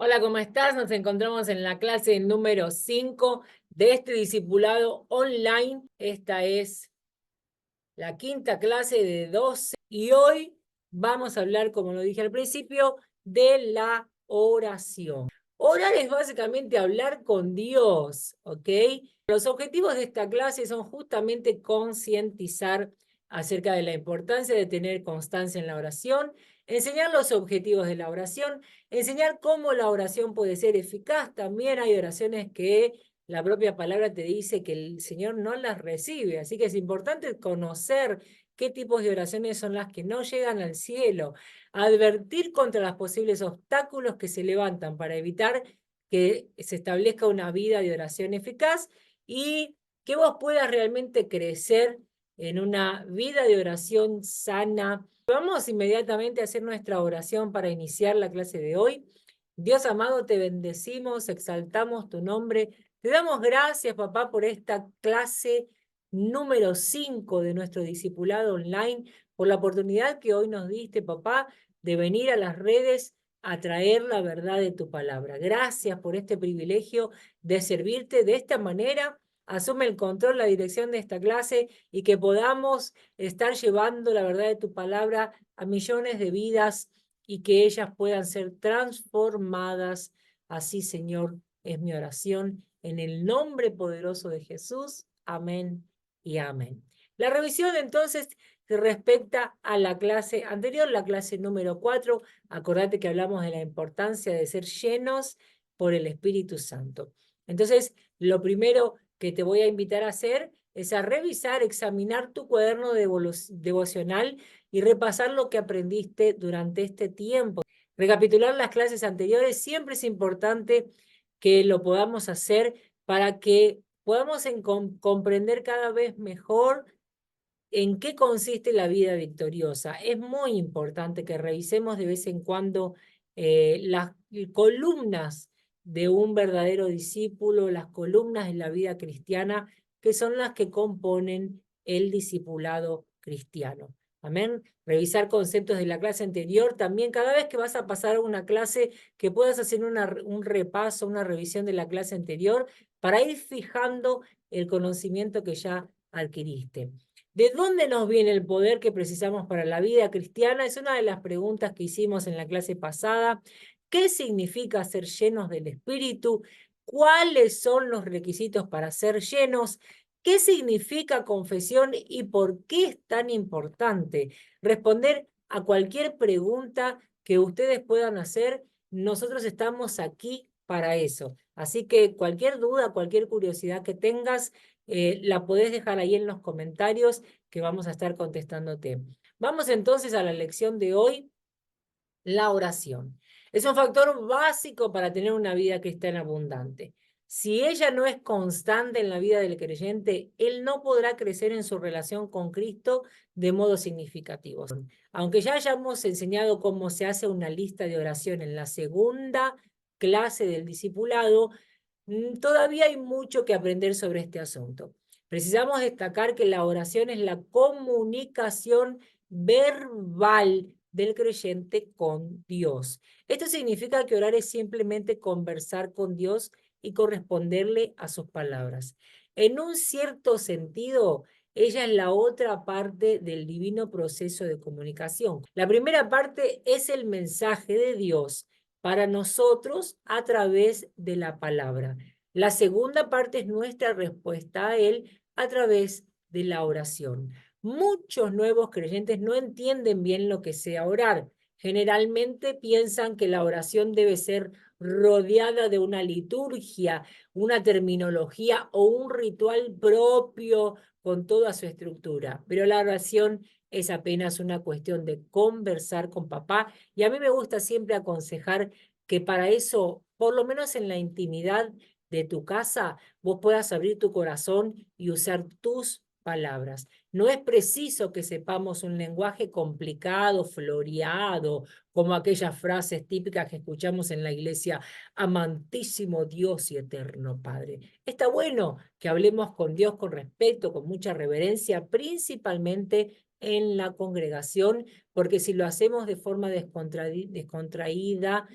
Hola, ¿cómo estás? Nos encontramos en la clase número 5 de este discipulado online. Esta es la quinta clase de 12 y hoy vamos a hablar, como lo dije al principio, de la oración. Orar es básicamente hablar con Dios, ¿ok? Los objetivos de esta clase son justamente concientizar acerca de la importancia de tener constancia en la oración, enseñar los objetivos de la oración, enseñar cómo la oración puede ser eficaz. También hay oraciones que la propia palabra te dice que el Señor no las recibe, así que es importante conocer qué tipos de oraciones son las que no llegan al cielo, advertir contra los posibles obstáculos que se levantan para evitar que se establezca una vida de oración eficaz y que vos puedas realmente crecer en una vida de oración sana. Vamos inmediatamente a hacer nuestra oración para iniciar la clase de hoy. Dios amado, te bendecimos, exaltamos tu nombre. Te damos gracias, papá, por esta clase número 5 de nuestro discipulado online, por la oportunidad que hoy nos diste, papá, de venir a las redes a traer la verdad de tu palabra. Gracias por este privilegio de servirte de esta manera. Asume el control, la dirección de esta clase y que podamos estar llevando la verdad de tu palabra a millones de vidas y que ellas puedan ser transformadas. Así, Señor, es mi oración en el nombre poderoso de Jesús. Amén y amén. La revisión entonces respecta a la clase anterior, la clase número 4. Acordate que hablamos de la importancia de ser llenos por el Espíritu Santo. Entonces, lo primero que te voy a invitar a hacer es a revisar, examinar tu cuaderno devocional y repasar lo que aprendiste durante este tiempo. Recapitular las clases anteriores siempre es importante que lo podamos hacer para que podamos comprender cada vez mejor en qué consiste la vida victoriosa. Es muy importante que revisemos de vez en cuando las columnas de un verdadero discípulo, las columnas de la vida cristiana, que son las que componen el discipulado cristiano. Amén. Revisar conceptos de la clase anterior. También cada vez que vas a pasar una clase, que puedas hacer un repaso, una revisión de la clase anterior para ir fijando el conocimiento que ya adquiriste. ¿De dónde nos viene el poder que precisamos para la vida cristiana? Es una de las preguntas que hicimos en la clase pasada. ¿Qué significa ser llenos del Espíritu? ¿Cuáles son los requisitos para ser llenos? ¿Qué significa confesión y por qué es tan importante? Responder a cualquier pregunta que ustedes puedan hacer, nosotros estamos aquí para eso. Así que cualquier duda, cualquier curiosidad que tengas, la podés dejar ahí en los comentarios que vamos a estar contestándote. Vamos entonces a la lección de hoy, la oración. Es un factor básico para tener una vida cristiana abundante. Si ella no es constante en la vida del creyente, él no podrá crecer en su relación con Cristo de modo significativo. Aunque ya hayamos enseñado cómo se hace una lista de oración en la segunda clase del discipulado, todavía hay mucho que aprender sobre este asunto. Precisamos destacar que la oración es la comunicación verbal del creyente con Dios. Esto significa que orar es simplemente conversar con Dios y corresponderle a sus palabras. En un cierto sentido, ella es la otra parte del divino proceso de comunicación. La primera parte es el mensaje de Dios para nosotros a través de la palabra. La segunda parte es nuestra respuesta a Él a través de la oración. Muchos nuevos creyentes no entienden bien lo que sea orar. Generalmente piensan que la oración debe ser rodeada de una liturgia, una terminología o un ritual propio con toda su estructura. Pero la oración es apenas una cuestión de conversar con papá y a mí me gusta siempre aconsejar que para eso, por lo menos en la intimidad de tu casa, vos puedas abrir tu corazón y usar tus palabras. No es preciso que sepamos un lenguaje complicado, floreado, como aquellas frases típicas que escuchamos en la iglesia, amantísimo Dios y eterno Padre. Está bueno que hablemos con Dios con respeto, con mucha reverencia, principalmente en la congregación, porque si lo hacemos de forma descontraída,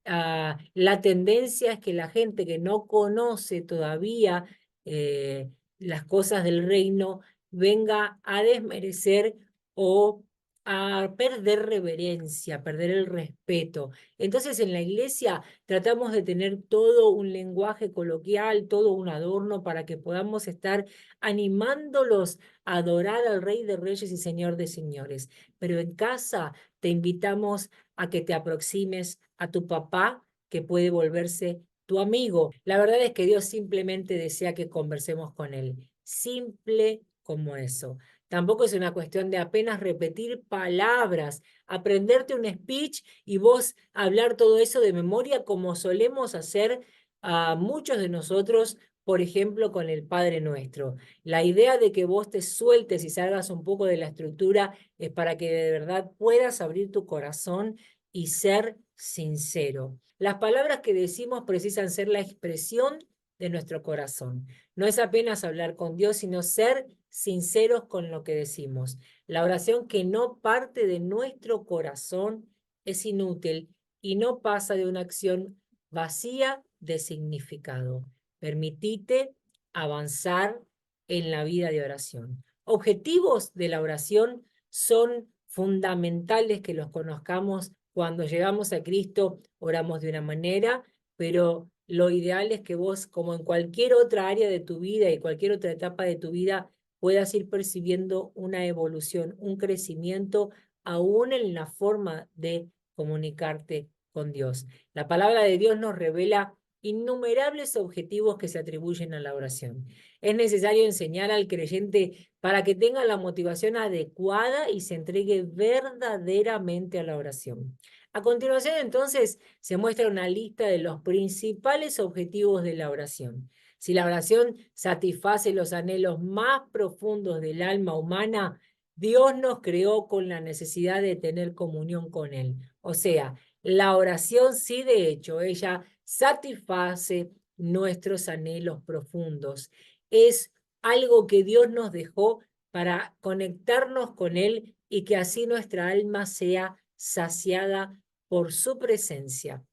la tendencia es que la gente que no conoce todavía las cosas del reino venga a desmerecer o a perder reverencia, perder el respeto. Entonces en la iglesia tratamos de tener todo un lenguaje coloquial, todo un adorno para que podamos estar animándolos a adorar al Rey de Reyes y Señor de Señores. Pero en casa te invitamos a que te aproximes a tu papá, que puede volverse tu amigo. La verdad es que Dios simplemente desea que conversemos con Él. Simple como eso. Tampoco es una cuestión de apenas repetir palabras, aprenderte un speech y vos hablar todo eso de memoria como solemos hacer a muchos de nosotros, por ejemplo, con el Padre Nuestro. La idea de que vos te sueltes y salgas un poco de la estructura es para que de verdad puedas abrir tu corazón y ser sincero. Las palabras que decimos precisan ser la expresión de nuestro corazón. No es apenas hablar con Dios, sino ser sinceros con lo que decimos. La oración que no parte de nuestro corazón es inútil y no pasa de una acción vacía de significado. Permitite avanzar en la vida de oración. Objetivos de la oración son fundamentales que los conozcamos. Cuando llegamos a Cristo, oramos de una manera, pero lo ideal es que vos, como en cualquier otra área de tu vida y cualquier otra etapa de tu vida, puedas ir percibiendo una evolución, un crecimiento, aún en la forma de comunicarte con Dios. La palabra de Dios nos revela innumerables objetivos que se atribuyen a la oración. Es necesario enseñar al creyente para que tenga la motivación adecuada y se entregue verdaderamente a la oración. A continuación, entonces, se muestra una lista de los principales objetivos de la oración. Si la oración satisface los anhelos más profundos del alma humana, Dios nos creó con la necesidad de tener comunión con Él. O sea, la oración sí, de hecho, ella satisface nuestros anhelos profundos. Es algo que Dios nos dejó para conectarnos con Él y que así nuestra alma sea saciada por su presencia.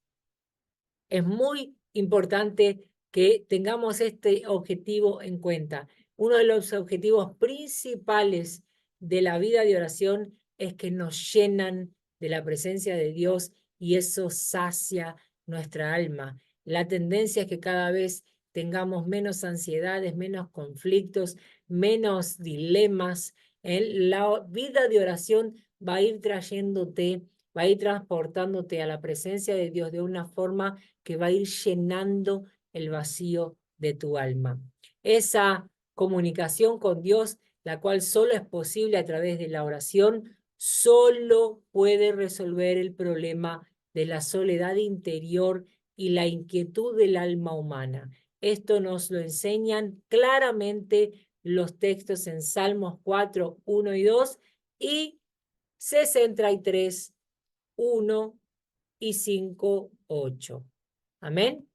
Es muy importante que tengamos este objetivo en cuenta. Uno de los objetivos principales de la vida de oración es que nos llenan de la presencia de Dios y eso sacia nuestra alma. La tendencia es que cada vez tengamos menos ansiedades, menos conflictos, menos dilemas. La vida de oración va a ir trayéndote, va a ir transportándote a la presencia de Dios de una forma que va a ir llenando el vacío de tu alma. Esa comunicación con Dios, la cual solo es posible a través de la oración, solo puede resolver el problema de la soledad interior y la inquietud del alma humana. Esto nos lo enseñan claramente los textos en Salmos 4, 1 y 2 y 63, 1 y 5, 8. Amén.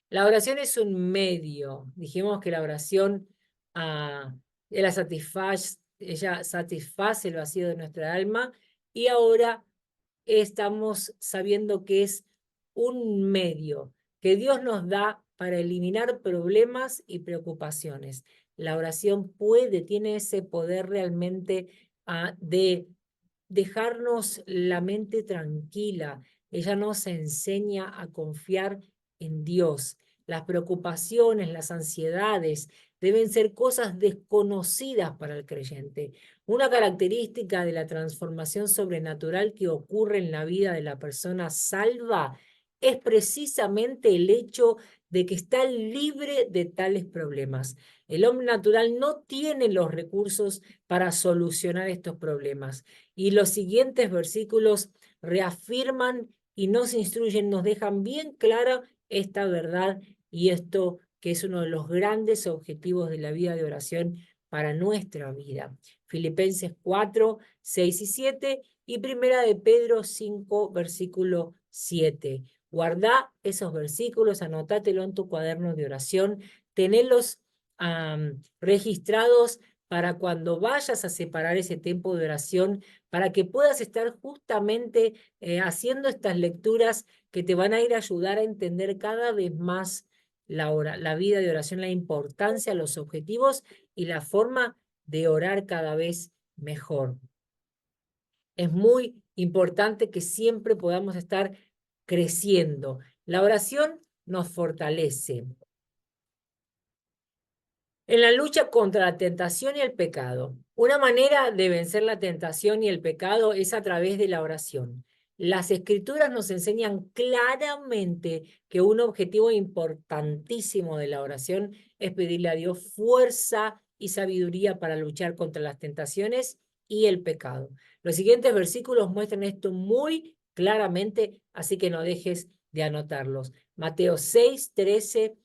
La oración es un medio. Dijimos que la oración ella satisface el vacío de nuestra alma y ahora estamos sabiendo que es un medio que Dios nos da para eliminar problemas y preocupaciones. La oración tiene ese poder realmente de dejarnos la mente tranquila. Ella nos enseña a confiar en Dios. Las preocupaciones, las ansiedades deben ser cosas desconocidas para el creyente. Una característica de la transformación sobrenatural que ocurre en la vida de la persona salva es precisamente el hecho de que está libre de tales problemas. El hombre natural no tiene los recursos para solucionar estos problemas. Y los siguientes versículos reafirman y nos instruyen, nos dejan bien clara esta verdad y esto que es uno de los grandes objetivos de la vida de oración para nuestra vida. Filipenses 4, 6 y 7 y Primera de Pedro 5, versículo 7. Guardá esos versículos, anótatelo en tu cuaderno de oración, tenelos registrados para cuando vayas a separar ese tiempo de oración, para que puedas estar justamente haciendo estas lecturas que te van a ir a ayudar a entender cada vez más la vida de oración, la importancia, los objetivos y la forma de orar cada vez mejor. Es muy importante que siempre podamos estar creciendo. La oración nos fortalece en la lucha contra la tentación y el pecado. Una manera de vencer la tentación y el pecado es a través de la oración. Las escrituras nos enseñan claramente que un objetivo importantísimo de la oración es pedirle a Dios fuerza y sabiduría para luchar contra las tentaciones y el pecado. Los siguientes versículos muestran esto muy claramente, así que no dejes de anotarlos. Mateo 6, 13,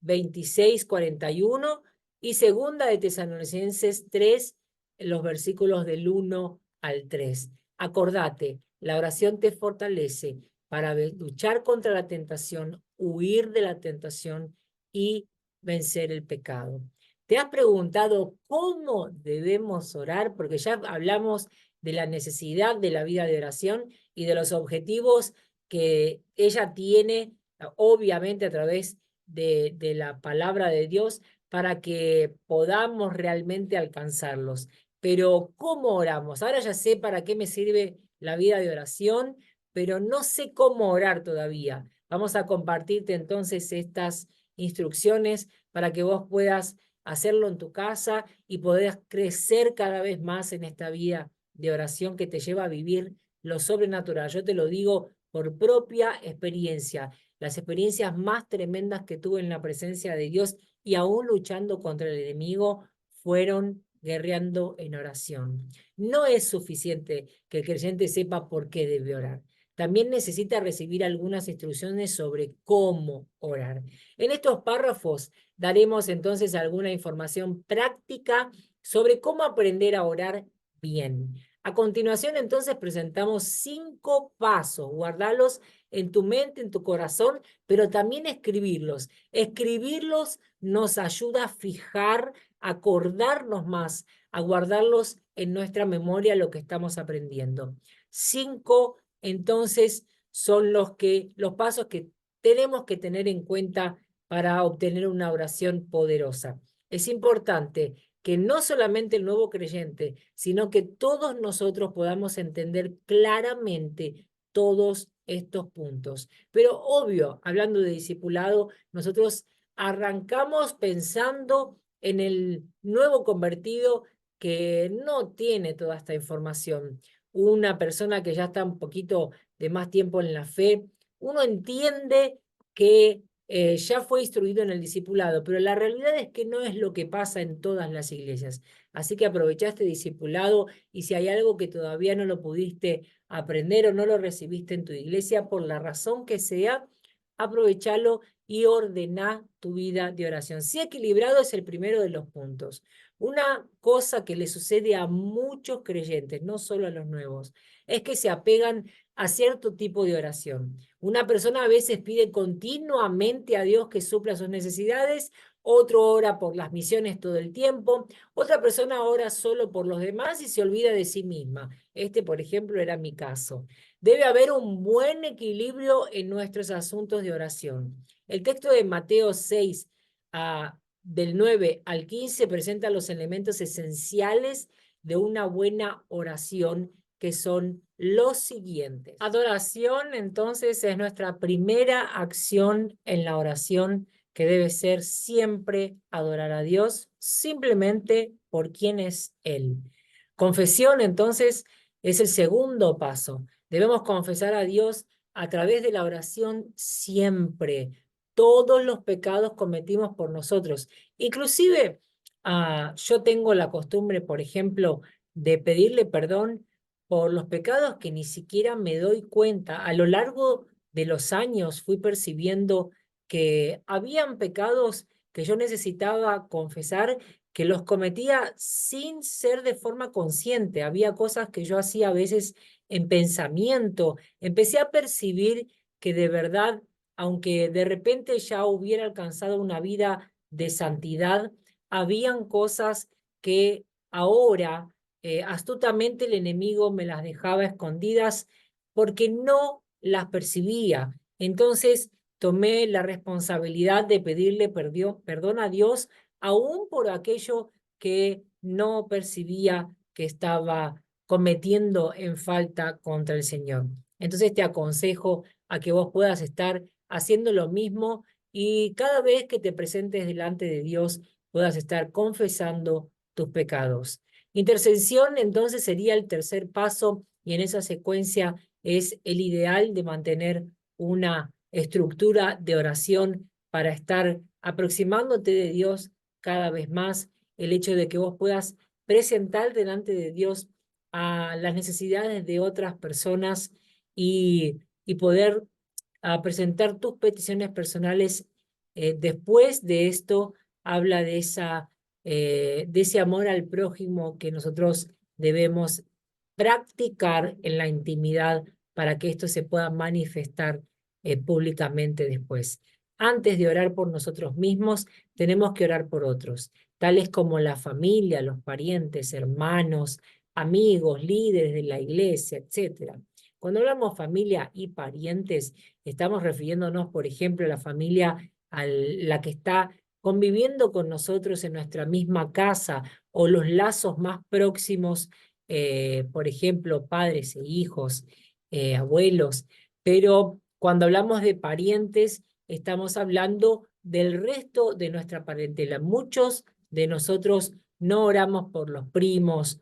26, 41 y segunda de Tesalonicenses 3, los versículos del 1 al 3. Acordate, la oración te fortalece para luchar contra la tentación, huir de la tentación y vencer el pecado. ¿Te has preguntado cómo debemos orar? Porque ya hablamos de la necesidad de la vida de oración y de los objetivos que ella tiene, obviamente a través de la palabra de Dios, para que podamos realmente alcanzarlos. Pero ¿cómo oramos? Ahora ya sé para qué me sirve la vida de oración, pero no sé cómo orar todavía. Vamos a compartirte entonces estas instrucciones para que vos puedas hacerlo en tu casa y puedas crecer cada vez más en esta vida de oración que te lleva a vivir lo sobrenatural. Yo te lo digo por propia experiencia, las experiencias más tremendas que tuve en la presencia de Dios y aún luchando contra el enemigo fueron guerreando en oración. No es suficiente que el creyente sepa por qué debe orar. También necesita recibir algunas instrucciones sobre cómo orar. En estos párrafos daremos entonces alguna información práctica sobre cómo aprender a orar bien. A continuación, entonces, presentamos 5 pasos. Guardalos en tu mente, en tu corazón, pero también escribirlos. Escribirlos nos ayuda a fijar, a acordarnos más, a guardarlos en nuestra memoria lo que estamos aprendiendo. 5, entonces, son los pasos que tenemos que tener en cuenta para obtener una oración poderosa. Es importante que no solamente el nuevo creyente, sino que todos nosotros podamos entender claramente todos estos puntos. Pero obvio, hablando de discipulado, nosotros arrancamos pensando en el nuevo convertido que no tiene toda esta información. Una persona que ya está un poquito de más tiempo en la fe, uno entiende que ya fue instruido en el discipulado, pero la realidad es que no es lo que pasa en todas las iglesias. Así que aprovecha este discipulado y si hay algo que todavía no lo pudiste aprender o no lo recibiste en tu iglesia, por la razón que sea, aprovechalo y ordena tu vida de oración. Si equilibrado es el primero de los puntos. Una cosa que le sucede a muchos creyentes, no solo a los nuevos, es que se apegan a cierto tipo de oración. Una persona a veces pide continuamente a Dios que supla sus necesidades, otro ora por las misiones todo el tiempo, otra persona ora solo por los demás y se olvida de sí misma. Este, por ejemplo, era mi caso. Debe haber un buen equilibrio en nuestros asuntos de oración. El texto de Mateo 6, del 9 al 15, presenta los elementos esenciales de una buena oración, que son los siguientes. Adoración, entonces, es nuestra primera acción en la oración, que debe ser siempre adorar a Dios simplemente por quién es Él. Confesión, entonces, es el segundo paso. Debemos confesar a Dios a través de la oración siempre todos los pecados cometimos por nosotros. Inclusive, yo tengo la costumbre, por ejemplo, de pedirle perdón por los pecados que ni siquiera me doy cuenta. A lo largo de los años fui percibiendo que habían pecados que yo necesitaba confesar, que los cometía sin ser de forma consciente. Había cosas que yo hacía a veces en pensamiento. Empecé a percibir que de verdad, aunque de repente ya hubiera alcanzado una vida de santidad, habían cosas que ahora astutamente el enemigo me las dejaba escondidas porque no las percibía. Entonces tomé la responsabilidad de pedirle perdón a Dios, aún por aquello que no percibía que estaba cometiendo en falta contra el Señor. Entonces te aconsejo a que vos puedas estar haciendo lo mismo y cada vez que te presentes delante de Dios puedas estar confesando tus pecados. Intercesión entonces sería el tercer paso y en esa secuencia es el ideal de mantener una estructura de oración para estar aproximándote de Dios cada vez más. El hecho de que vos puedas presentar delante de Dios a las necesidades de otras personas y poder presentar tus peticiones personales. Después de esto, habla de ese amor al prójimo que nosotros debemos practicar en la intimidad para que esto se pueda manifestar públicamente después. Antes de orar por nosotros mismos, tenemos que orar por otros, tales como la familia, los parientes, hermanos, amigos, líderes de la iglesia, etc. Cuando hablamos familia y parientes, estamos refiriéndonos, por ejemplo, a la familia a la que está conviviendo con nosotros en nuestra misma casa o los lazos más próximos, por ejemplo, padres e hijos, abuelos. Pero cuando hablamos de parientes, estamos hablando del resto de nuestra parentela. Muchos de nosotros no oramos por los primos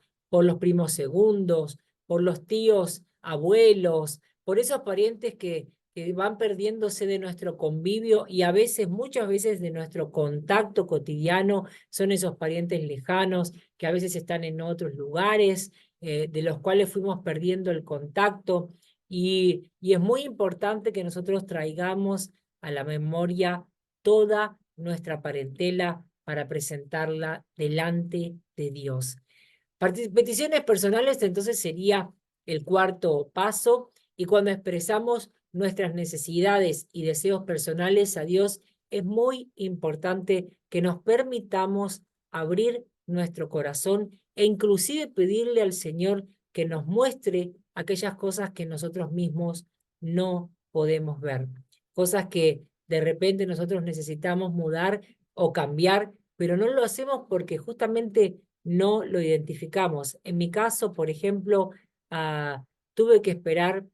segundos, por los tíos abuelos, por esos parientes que van perdiéndose de nuestro convivio y a veces, muchas veces de nuestro contacto cotidiano, son esos parientes lejanos que a veces están en otros lugares, de los cuales fuimos perdiendo el contacto. Y es muy importante que nosotros traigamos a la memoria toda nuestra parentela para presentarla delante de Dios. Peticiones personales, entonces sería el cuarto paso, y cuando expresamos nuestras necesidades y deseos personales a Dios, es muy importante que nos permitamos abrir nuestro corazón e inclusive pedirle al Señor que nos muestre aquellas cosas que nosotros mismos no podemos ver, cosas que de repente nosotros necesitamos mudar o cambiar, pero no lo hacemos porque justamente no lo identificamos. En mi caso, por ejemplo, tuve que esperar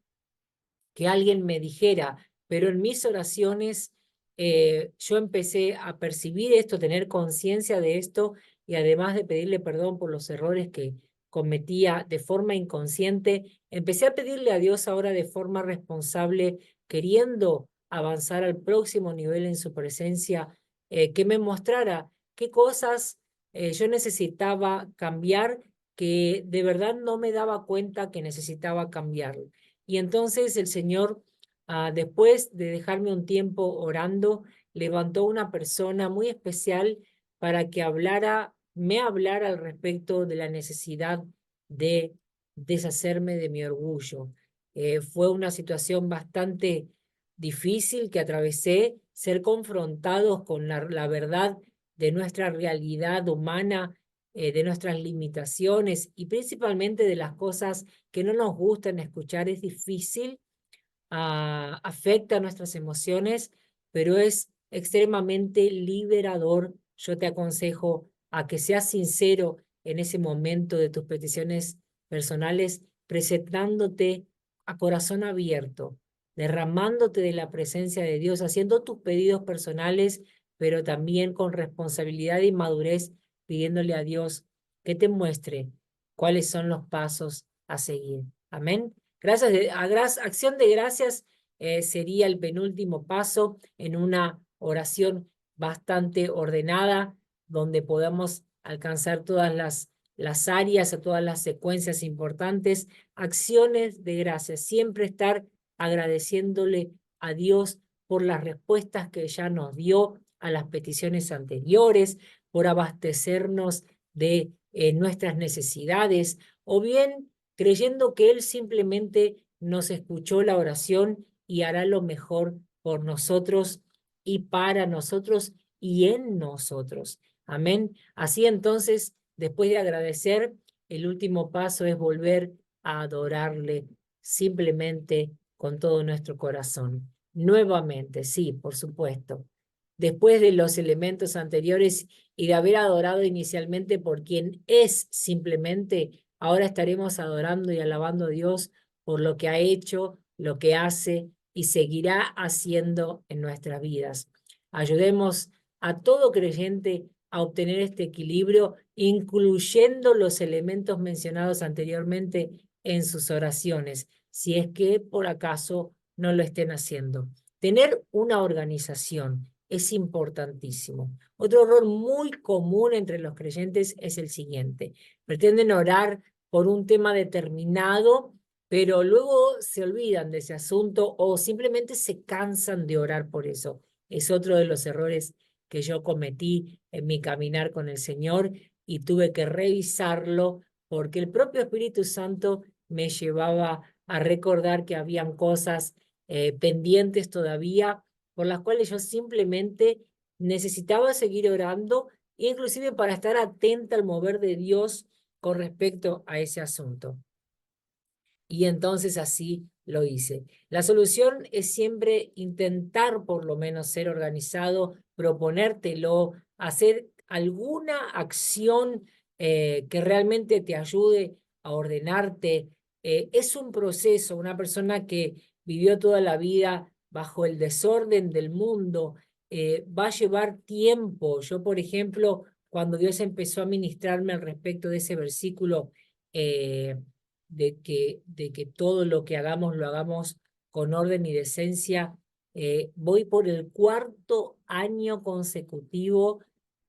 que alguien me dijera, pero en mis oraciones yo empecé a percibir esto, tener conciencia de esto y además de pedirle perdón por los errores que cometía de forma inconsciente, empecé a pedirle a Dios ahora de forma responsable, queriendo avanzar al próximo nivel en su presencia, que me mostrara qué cosas yo necesitaba cambiar, que de verdad no me daba cuenta que necesitaba cambiar. Y entonces el Señor, después de dejarme un tiempo orando, levantó una persona muy especial para que me hablara al respecto de la necesidad de deshacerme de mi orgullo. Fue una situación bastante difícil que atravesé, ser confrontados con la verdad de nuestra realidad humana, de nuestras limitaciones y principalmente de las cosas que no nos gustan escuchar. Es difícil, afecta nuestras emociones, pero es extremadamente liberador. Yo te aconsejo a que seas sincero en ese momento de tus peticiones personales, presentándote a corazón abierto, derramándote de la presencia de Dios, haciendo tus pedidos personales, pero también con responsabilidad y madurez, pidiéndole a Dios que te muestre cuáles son los pasos a seguir. Amén. Acción de gracias sería el penúltimo paso en una oración bastante ordenada, donde podamos alcanzar todas las áreas, a todas las secuencias importantes. Acciones de gracias, siempre estar agradeciéndole a Dios por las respuestas que ya nos dio a las peticiones anteriores, por abastecernos de nuestras necesidades, o bien creyendo que Él simplemente nos escuchó la oración y hará lo mejor por nosotros y para nosotros y en nosotros. Amén. Así entonces Después de agradecer, el último paso es volver a adorarle simplemente con todo nuestro corazón. Nuevamente, sí, por supuesto. Después de los elementos anteriores y de haber adorado inicialmente por quien es simplemente, ahora estaremos adorando y alabando a Dios por lo que ha hecho, lo que hace y seguirá haciendo en nuestras vidas. Ayudemos a todo creyente a obtener este equilibrio, incluyendo los elementos mencionados anteriormente en sus oraciones, si es que por acaso no lo estén haciendo. Tener una organización es importantísimo. Otro error muy común entre los creyentes es el siguiente: pretenden orar por un tema determinado, pero luego se olvidan de ese asunto o simplemente se cansan de orar por eso. Es otro de los errores que yo cometí en mi caminar con el Señor y tuve que revisarlo porque el propio Espíritu Santo me llevaba a recordar que habían cosas pendientes todavía por las cuales yo simplemente necesitaba seguir orando, inclusive para estar atenta al mover de Dios con respecto a ese asunto. Y entonces así lo hice. La solución es siempre intentar por lo menos ser organizado, proponértelo, hacer alguna acción que realmente te ayude a ordenarte. Es un proceso. Una persona que vivió toda la vida bajo el desorden del mundo va a llevar tiempo. Yo, por ejemplo, cuando Dios empezó a ministrarme al respecto de ese versículo, de que todo lo que hagamos lo hagamos con orden y decencia. Voy por el 4º año consecutivo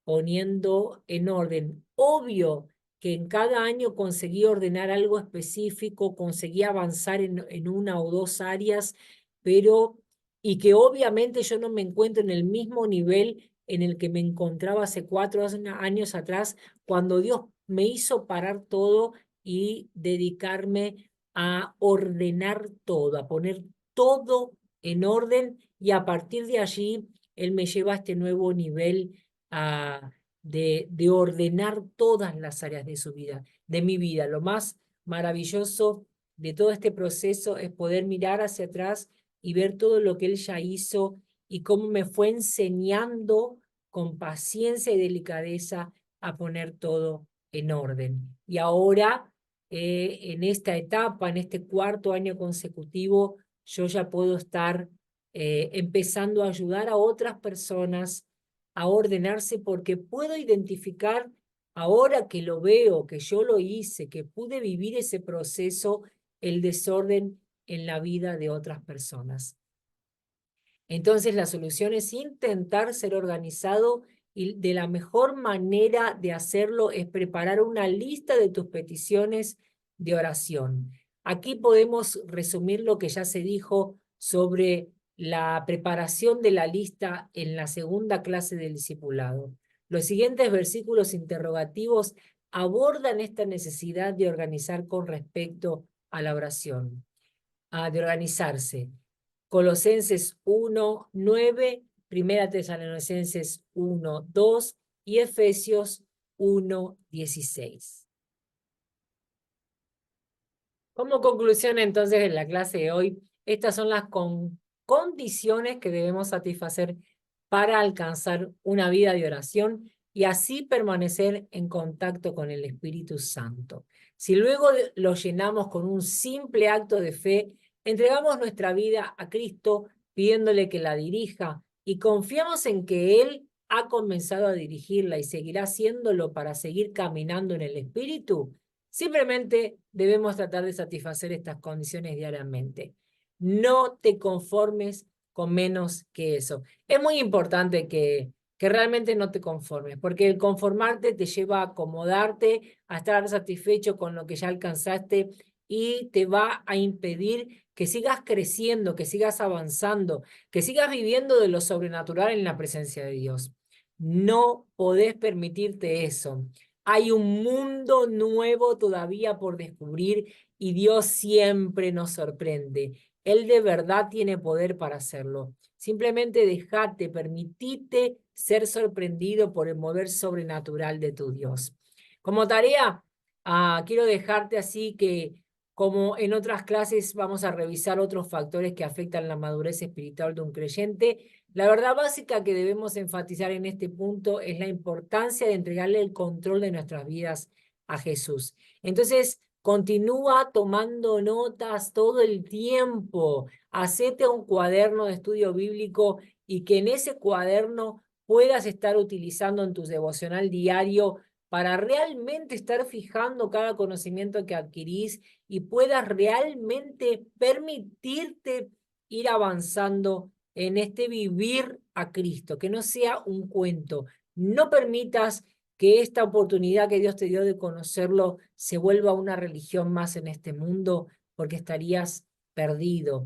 poniendo en orden. Obvio que en cada año conseguí ordenar algo específico, conseguí avanzar en una o dos áreas, pero y que obviamente yo no me encuentro en el mismo nivel en el que me encontraba hace 4 años atrás, cuando Dios me hizo parar todo y dedicarme a ordenar todo, a poner todo en orden, y a partir de allí Él me lleva a este nuevo nivel de ordenar todas las áreas de su vida, de mi vida. Lo más maravilloso de todo este proceso es poder mirar hacia atrás y ver todo lo que Él ya hizo y cómo me fue enseñando con paciencia y delicadeza a poner todo en orden. Y ahora, en esta etapa, en este 4º año consecutivo, yo ya puedo estar empezando a ayudar a otras personas a ordenarse, porque puedo identificar, ahora que lo veo, que yo lo hice, que pude vivir ese proceso, el desorden en la vida de otras personas. Entonces la solución es intentar ser organizado, y de la mejor manera de hacerlo es preparar una lista de tus peticiones de oración. Aquí podemos resumir lo que ya se dijo sobre la preparación de la lista en la segunda clase del discipulado. Los siguientes versículos interrogativos abordan esta necesidad de organizar con respecto a la oración, de organizarse. Colosenses 1:9, Primera Tesalonicenses 1:2 y Efesios 1:16. Como conclusión entonces de la clase de hoy, estas son las condiciones que debemos satisfacer para alcanzar una vida de oración y así permanecer en contacto con el Espíritu Santo. Si luego lo llenamos con un simple acto de fe, entregamos nuestra vida a Cristo pidiéndole que la dirija y confiamos en que Él ha comenzado a dirigirla y seguirá haciéndolo para seguir caminando en el Espíritu, simplemente debemos tratar de satisfacer estas condiciones diariamente. No te conformes con menos que eso. Es muy importante que realmente no te conformes, porque el conformarte te lleva a acomodarte, a estar satisfecho con lo que ya alcanzaste, y te va a impedir que sigas creciendo, que sigas avanzando, que sigas viviendo de lo sobrenatural en la presencia de Dios. No podés permitirte eso. Hay un mundo nuevo todavía por descubrir y Dios siempre nos sorprende. Él de verdad tiene poder para hacerlo. Simplemente permitite ser sorprendido por el mover sobrenatural de tu Dios. Como tarea, quiero dejarte así que, como en otras clases, vamos a revisar otros factores que afectan la madurez espiritual de un creyente. La verdad básica que debemos enfatizar en este punto es la importancia de entregarle el control de nuestras vidas a Jesús. Entonces, continúa tomando notas todo el tiempo. Hacete un cuaderno de estudio bíblico y que en ese cuaderno puedas estar utilizando en tu devocional diario para realmente estar fijando cada conocimiento que adquirís y puedas realmente permitirte ir avanzando en este vivir a Cristo, que no sea un cuento. No permitas que esta oportunidad que Dios te dio de conocerlo se vuelva una religión más en este mundo, porque estarías perdido.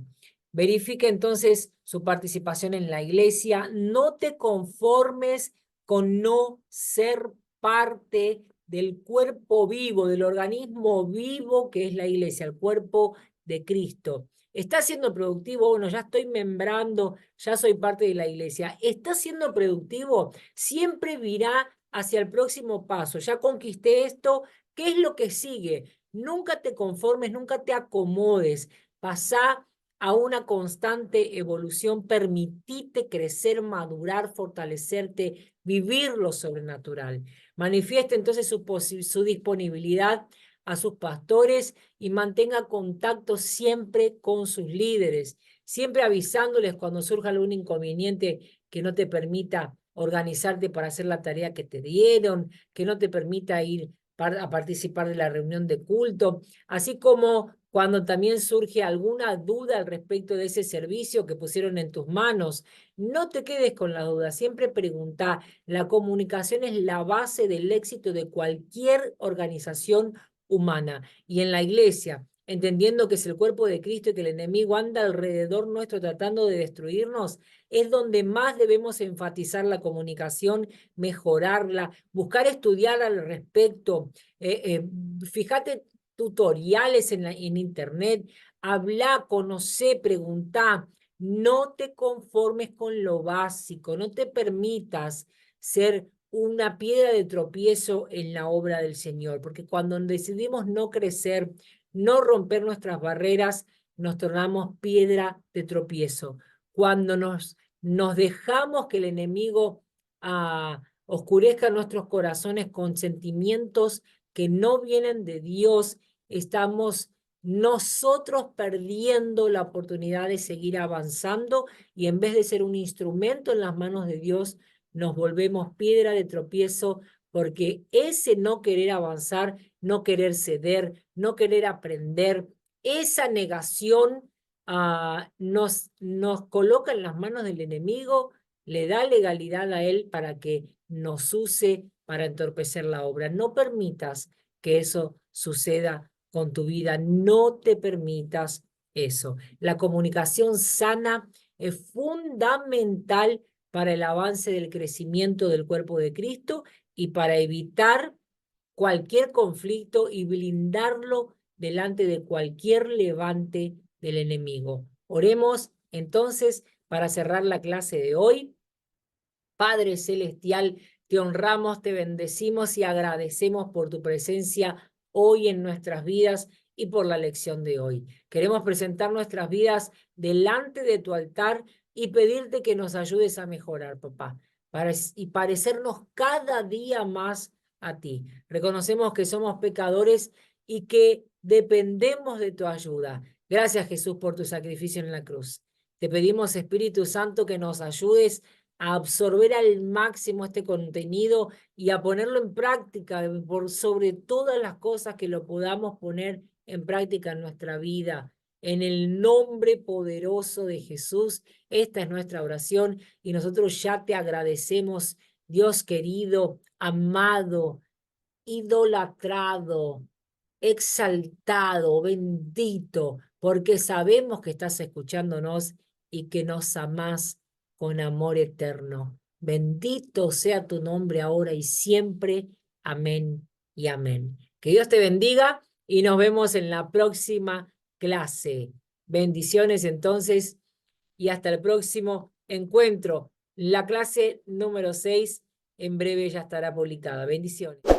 Verifica entonces su participación en la iglesia. No te conformes con no ser parte del cuerpo vivo, del organismo vivo que es la iglesia, el cuerpo de Cristo. ¿Está siendo productivo? Bueno, ya estoy membrando, ya soy parte de la iglesia. ¿Está siendo productivo? Siempre virá hacia el próximo paso. Ya conquisté esto, ¿qué es lo que sigue? Nunca te conformes, nunca te acomodes. Pasá a una constante evolución, permitite crecer, madurar, fortalecerte, vivir lo sobrenatural. Manifieste entonces su disponibilidad a sus pastores y mantenga contacto siempre con sus líderes, siempre avisándoles cuando surja algún inconveniente que no te permita organizarte para hacer la tarea que te dieron, que no te permita ir a participar de la reunión de culto, así como cuando también surge alguna duda al respecto de ese servicio que pusieron en tus manos. No te quedes con la duda, siempre pregunta. La comunicación es la base del éxito de cualquier organización humana. Y en la iglesia, entendiendo que es el cuerpo de Cristo y que el enemigo anda alrededor nuestro tratando de destruirnos, es donde más debemos enfatizar la comunicación, mejorarla, buscar estudiar al respecto. Fíjate tutoriales en internet, habla, conocé, preguntá. No te conformes con lo básico, no te permitas ser una piedra de tropiezo en la obra del Señor, porque cuando decidimos no crecer, no romper nuestras barreras, nos tornamos piedra de tropiezo. Cuando nos dejamos que el enemigo oscurezca nuestros corazones con sentimientos que no vienen de Dios, estamos nosotros perdiendo la oportunidad de seguir avanzando y en vez de ser un instrumento en las manos de Dios, nos volvemos piedra de tropiezo porque ese no querer avanzar, no querer ceder, no querer aprender, esa negación nos coloca en las manos del enemigo, le da legalidad a él para que nos use para entorpecer la obra. No permitas que eso suceda con tu vida, no te permitas eso. La comunicación sana es fundamental para el avance del crecimiento del cuerpo de Cristo y para evitar cualquier conflicto y blindarlo delante de cualquier levante del enemigo. Oremos entonces para cerrar la clase de hoy. Padre Celestial, te honramos, te bendecimos y agradecemos por tu presencia hoy en nuestras vidas y por la lección de hoy. Queremos presentar nuestras vidas delante de tu altar y pedirte que nos ayudes a mejorar, papá, y parecernos cada día más a ti. Reconocemos que somos pecadores y que dependemos de tu ayuda. Gracias, Jesús, por tu sacrificio en la cruz. Te pedimos, Espíritu Santo, que nos ayudes a absorber al máximo este contenido y a ponerlo en práctica, por sobre todas las cosas que lo podamos poner en práctica en nuestra vida. En el nombre poderoso de Jesús, esta es nuestra oración y nosotros ya te agradecemos, Dios querido, amado, idolatrado, exaltado, bendito, porque sabemos que estás escuchándonos y que nos amás con amor eterno. Bendito sea tu nombre ahora y siempre. Amén y amén. Que Dios te bendiga y nos vemos en la próxima clase. Bendiciones entonces y hasta el próximo encuentro. La clase número 6 en breve ya estará publicada. Bendiciones.